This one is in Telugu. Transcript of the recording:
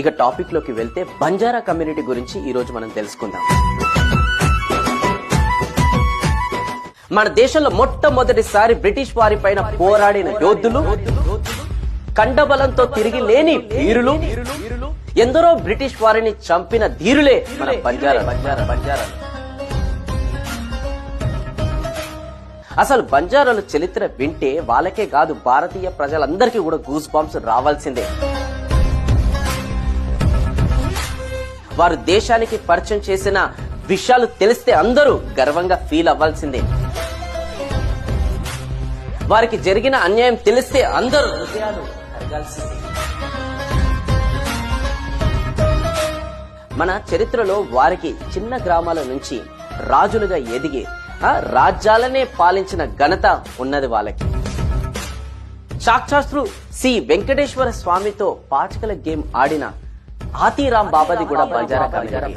ఇక టాపిక్ లోకి వెళ్తే బంజారా కమ్యూనిటీ గురించి ఈ రోజు మనం తెలుసుకుందాం. మన దేశంలో మొట్టమొదటిసారి బ్రిటిష్ వారి పైన పోరాడిన యోధులు, కండబలంతో తిరిగి లేని వీరులు, ఎందరో బ్రిటిష్ వారిని చంపిన ధీరులే మన బంజారా. అసలు బంజారాల చరిత్ర వింటే వాళ్ళకే కాదు భారతీయ ప్రజలందరికీ కూడా గూస్ బాంబ్స్ రావాల్సిందే. వారు దేశానికి పరిచయం చేసిన విషయాలు తెలిస్తే అందరూ గర్వంగా ఫీల్ అవ్వాల్సిందే. వారికి జరిగిన అన్యాయం తెలిస్తే అందరూ హృదయాలు కరగాల్సిందే. మన చరిత్రలో వారికి చిన్న గ్రామాల నుంచి రాజులుగా ఎదిగి రాజ్యాలనే పాలించిన ఘనత ఉన్నది వాళ్ళకి. సాక్షాత్తు శ్రీ వెంకటేశ్వర స్వామితో పాచికల గేమ్ ఆడిన ఆతీరాం బాబాది కూడా బంజారా కమ్యూనిటీ.